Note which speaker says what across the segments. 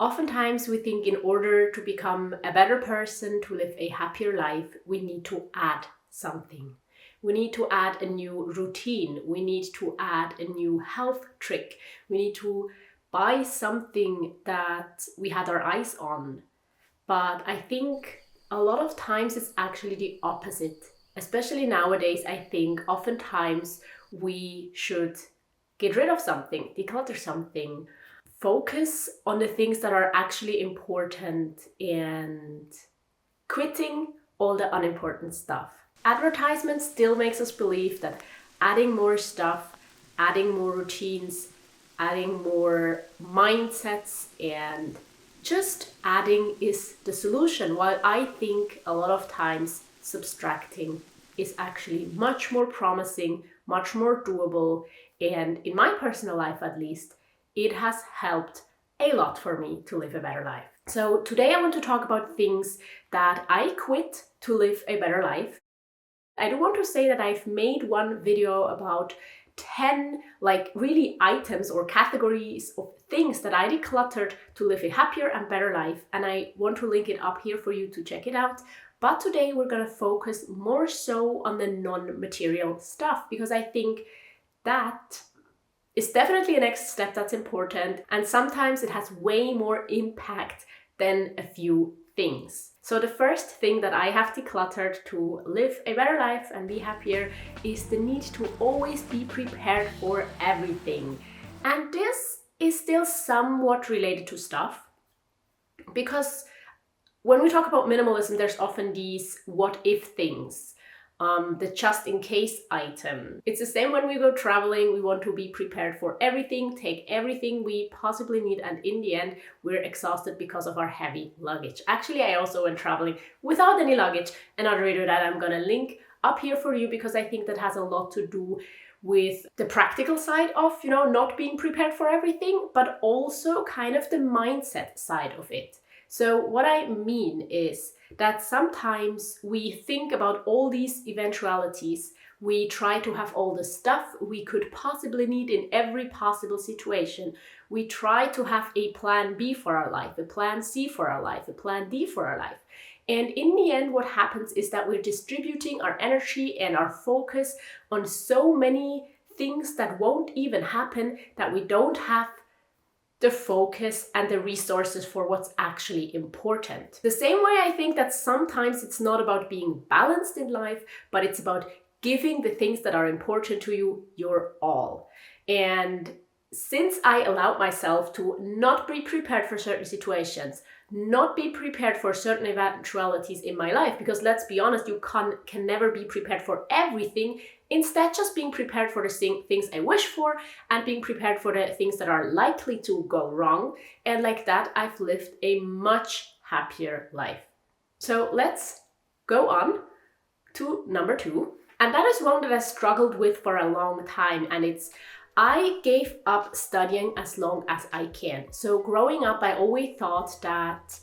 Speaker 1: Oftentimes we think in order to become a better person, to live a happier life, we need to add something. We need to add a new routine. We need to add a new health trick. We need to buy something that we had our eyes on. But I think a lot of times it's actually the opposite. Especially nowadays, I think oftentimes we should get rid of something, declutter something, focus on the things that are actually important and quitting all the unimportant stuff. Advertisement still makes us believe that adding more stuff, adding more routines, adding more mindsets, and just adding is the solution, while I think a lot of times subtracting is actually much more promising, much more doable, and in my personal life at least, it has helped a lot for me to live a better life. So today I want to talk about things that I quit to live a better life. I do want to say that I've made one video about 10 really items or categories of things that I decluttered to live a happier and better life, and I want to link it up here for you to check it out. But today we're going to focus more so on the non-material stuff, because I think that is definitely a next step that's important, and sometimes it has way more impact than a few things. So the first thing that I have decluttered to live a better life and be happier is the need to always be prepared for everything. And this is still somewhat related to stuff, because when we talk about minimalism, there's often these what if things. The just in case item. It's the same when we go traveling. We want to be prepared for everything, take everything we possibly need, and in the end, we're exhausted because of our heavy luggage. Actually, I also went traveling without any luggage. Another video that I'm gonna link up here for you, because I think that has a lot to do with the practical side of, not being prepared for everything, but also kind of the mindset side of it. So what I mean is that sometimes we think about all these eventualities. We try to have all the stuff we could possibly need in every possible situation. We try to have a plan B for our life, a plan C for our life, a plan D for our life. And in the end, what happens is that we're distributing our energy and our focus on so many things that won't even happen, that we don't have the focus and the resources for what's actually important. The same way I think that sometimes it's not about being balanced in life, but it's about giving the things that are important to you your all. And since I allowed myself to not be prepared for certain situations, not be prepared for certain eventualities in my life, because let's be honest, you can never be prepared for everything. Instead, just being prepared for the things I wish for and being prepared for the things that are likely to go wrong. And like that, I've lived a much happier life. So let's go on to number 2. And that is one that I struggled with for a long time. And it's, I gave up studying as long as I can. So growing up, I always thought that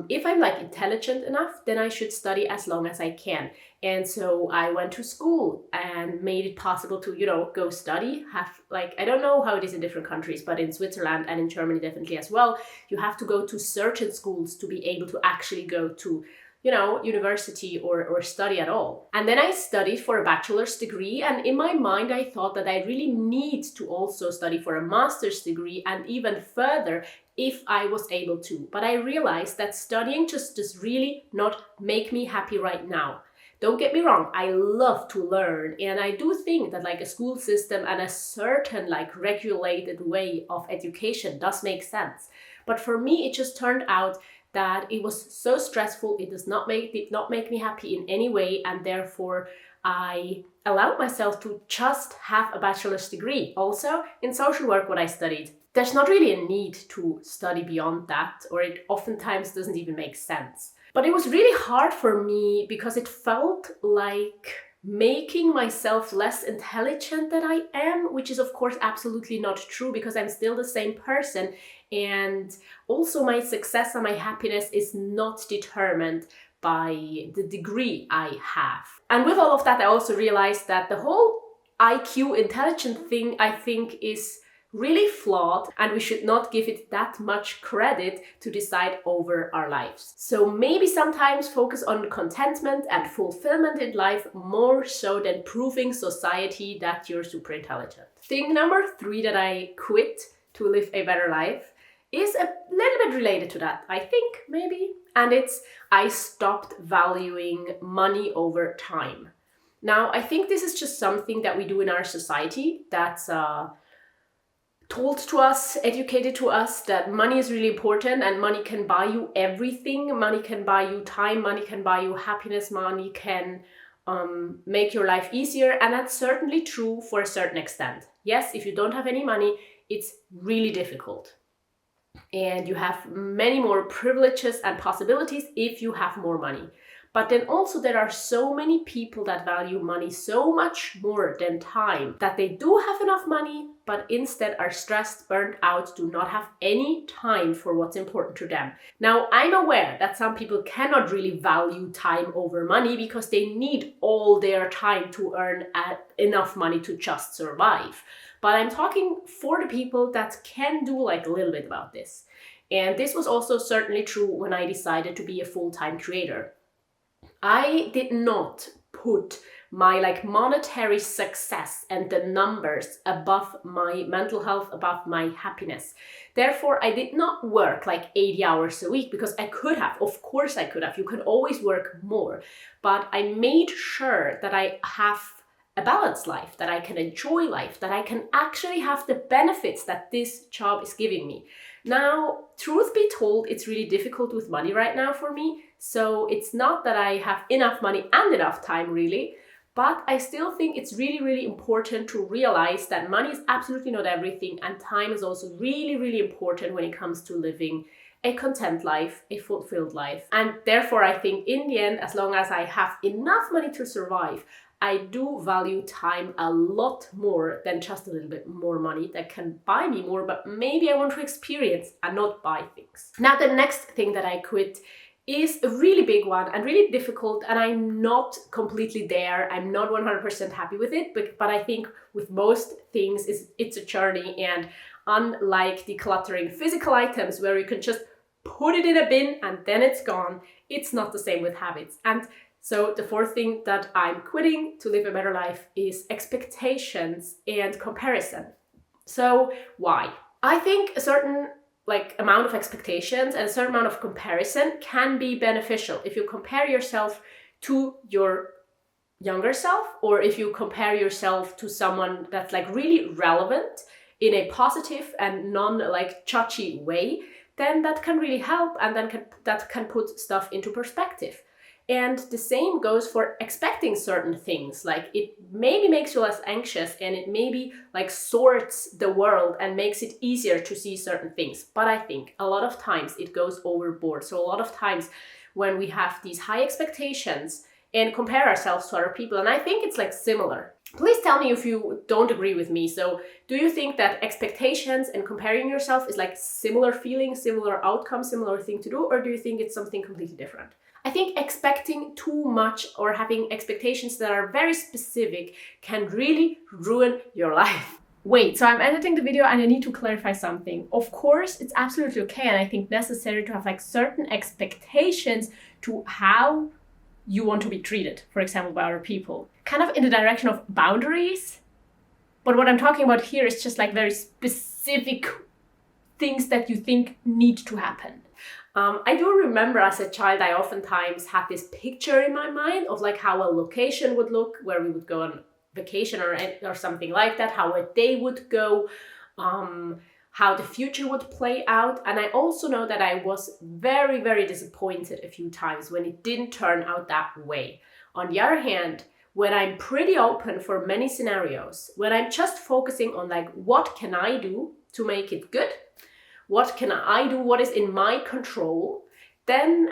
Speaker 1: if I'm intelligent enough, then I should study as long as I can. And so I went to school and made it possible to, go study. I don't know how it is in different countries, but in Switzerland and in Germany definitely as well, you have to go to certain schools to be able to actually go to university or study at all. And then I studied for a bachelor's degree, and in my mind I thought that I really need to also study for a master's degree and even further if I was able to. But I realized that studying just does really not make me happy right now. Don't get me wrong, I love to learn, and I do think that a school system and a certain regulated way of education does make sense. But for me, it just turned out that it was so stressful. It did not make me happy in any way, and therefore I allowed myself to just have a bachelor's degree. Also, in social work, what I studied, there's not really a need to study beyond that, or it oftentimes doesn't even make sense. But it was really hard for me because it felt like making myself less intelligent than I am, which is of course absolutely not true, because I'm still the same person. And also my success and my happiness is not determined by the degree I have. And with all of that, I also realized that the whole IQ intelligent thing, I think, is really flawed, and we should not give it that much credit to decide over our lives. So maybe sometimes focus on contentment and fulfillment in life more so than proving society that you're super intelligent. Thing number 3 that I quit to live a better life is a little bit related to that, I think, maybe. And it's I stopped valuing money over time. Now, I think this is just something that we do in our society that's told to us, educated to us, that money is really important and money can buy you everything. Money can buy you time, money can buy you happiness, money can make your life easier. And that's certainly true for a certain extent. Yes, if you don't have any money, it's really difficult. And you have many more privileges and possibilities if you have more money. But then also there are so many people that value money so much more than time, that they do have enough money, but instead are stressed, burnt out, do not have any time for what's important to them. Now, I'm aware that some people cannot really value time over money because they need all their time to earn enough money to just survive. But I'm talking for the people that can do like a little bit about this. And this was also certainly true when I decided to be a full-time creator. I did not put my monetary success and the numbers above my mental health, above my happiness. Therefore, I did not work 80 hours a week because I could have. Of course I could have. You can always work more. But I made sure that I have a balanced life, that I can enjoy life, that I can actually have the benefits that this job is giving me. Now, truth be told, it's really difficult with money right now for me. So it's not that I have enough money and enough time really, but I still think it's really, really important to realize that money is absolutely not everything, and time is also really, really important when it comes to living a content life, a fulfilled life. And therefore, I think in the end, as long as I have enough money to survive, I do value time a lot more than just a little bit more money that can buy me more, but maybe I want to experience and not buy things. Now, the next thing that I quit is a really big one and really difficult, and I'm not completely there. I'm not 100% happy with it, but I think with most things, it's a journey, and unlike decluttering physical items where you can just put it in a bin and then it's gone, it's not the same with habits. And so the 4th thing that I'm quitting to live a better life is expectations and comparison. So why? I think a certain amount of expectations and a certain amount of comparison can be beneficial if you compare yourself to your younger self, or if you compare yourself to someone that's really relevant in a positive and non-judgy way, then that can really help, and then that can put stuff into perspective. And the same goes for expecting certain things. It maybe makes you less anxious, and it maybe sorts the world and makes it easier to see certain things. But I think a lot of times it goes overboard. So a lot of times when we have these high expectations and compare ourselves to other people, and I think it's similar. Please tell me if you don't agree with me. So do you think that expectations and comparing yourself is similar feeling, similar outcome, similar thing to do, or do you think it's something completely different? I think expecting too much or having expectations that are very specific can really ruin your life. Wait, so I'm editing the video and I need to clarify something. Of course, it's absolutely okay and I think necessary to have certain expectations to how you want to be treated, for example, by other people. Kind of in the direction of boundaries. But what I'm talking about here is just very specific things that you think need to happen. I do remember as a child, I oftentimes had this picture in my mind of how a location would look, where we would go on vacation or something like that, how a day would go, how the future would play out. And I also know that I was very, very disappointed a few times when it didn't turn out that way. On the other hand, when I'm pretty open for many scenarios, when I'm just focusing on what can I do to make it good, what can I do, what is in my control, then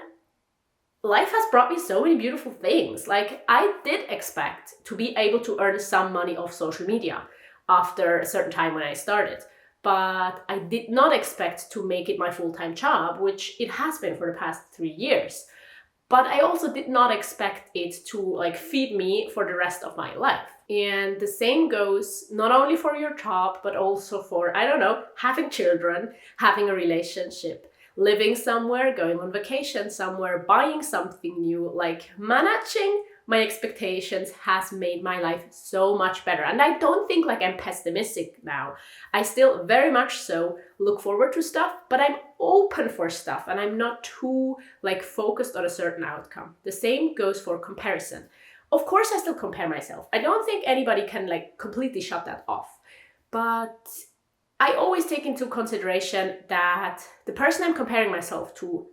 Speaker 1: life has brought me so many beautiful things. I did expect to be able to earn some money off social media after a certain time when I started, but I did not expect to make it my full-time job, which it has been for the past 3 years. But I also did not expect it to feed me for the rest of my life. And the same goes not only for your job, but also for, I don't know, having children, having a relationship, living somewhere, going on vacation somewhere, buying something new. Like, managing my expectations has made my life so much better. And I don't think like I'm pessimistic now. I still very much so look forward to stuff, but I'm open for stuff and I'm not too like focused on a certain outcome. The same goes for comparison. Of course, I still compare myself. I don't think anybody can like completely shut that off. But I always take into consideration that the person I'm comparing myself to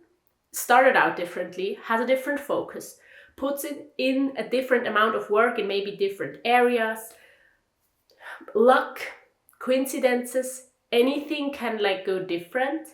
Speaker 1: started out differently, has a different focus, puts it in a different amount of work in maybe different areas. Luck, coincidences, anything can like go different.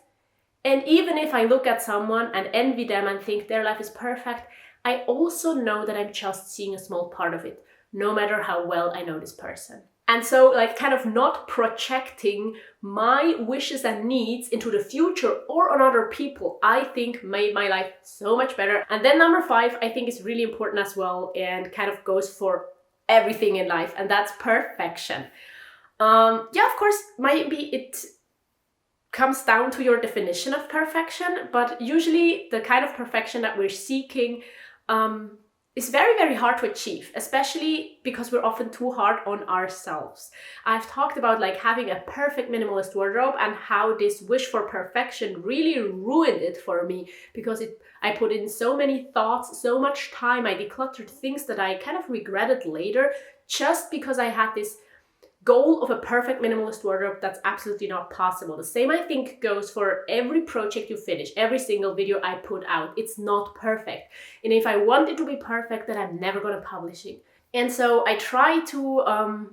Speaker 1: And even if I look at someone and envy them and think their life is perfect, I also know that I'm just seeing a small part of it, no matter how well I know this person. And so like kind of not projecting my wishes and needs into the future or on other people, I think made my life so much better. And then number 5, I think is really important as well and kind of goes for everything in life, and that's perfection. Yeah, of course, maybe it comes down to your definition of perfection, but usually the kind of perfection that we're seeking is very, very hard to achieve, especially because we're often too hard on ourselves. I've talked about like having a perfect minimalist wardrobe and how this wish for perfection really ruined it for me, because I put in so many thoughts, so much time, I decluttered things that I kind of regretted later just because I had this goal of a perfect minimalist wardrobe that's absolutely not possible. The same I think goes for every project you finish, every single video I put out. It's not perfect. And if I want it to be perfect, then I'm never going to publish it. And so I try to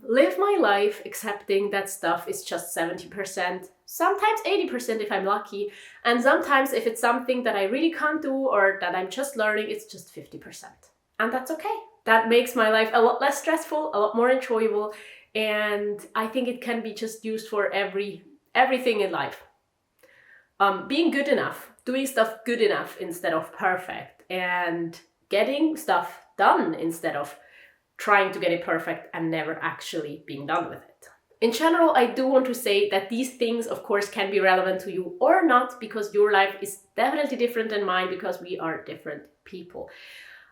Speaker 1: live my life accepting that stuff is just 70%, sometimes 80% if I'm lucky. And sometimes if it's something that I really can't do or that I'm just learning, it's just 50%. And that's okay. That makes my life a lot less stressful, a lot more enjoyable. And I think it can be just used for everything in life. Being good enough, doing stuff good enough instead of perfect, and getting stuff done instead of trying to get it perfect and never actually being done with it. In general, I do want to say that these things, of course, can be relevant to you or not, because your life is definitely different than mine, because we are different people.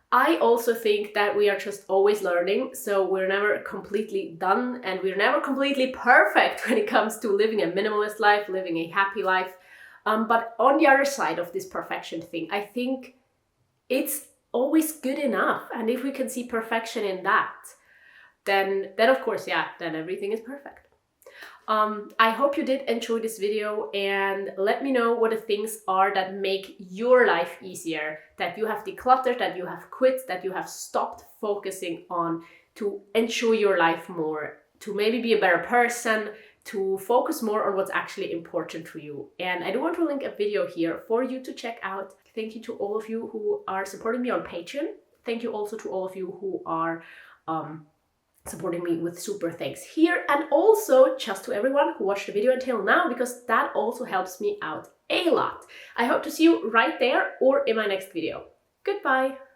Speaker 1: I also think that we are just always learning, so we're never completely done and we're never completely perfect when it comes to living a minimalist life, living a happy life. But on the other side of this perfection thing, I think it's always good enough. And if we can see perfection in that, then of course, yeah, then everything is perfect. I hope you did enjoy this video, and let me know what the things are that make your life easier, that you have decluttered, that you have quit, that you have stopped focusing on to enjoy your life more, to maybe be a better person, to focus more on what's actually important to you. And I do want to link a video here for you to check out. Thank you to all of you who are supporting me on Patreon. Thank you also to all of you who are supporting me with super thanks here, and also just to everyone who watched the video until now, because that also helps me out a lot. I hope to see you right there or in my next video. Goodbye!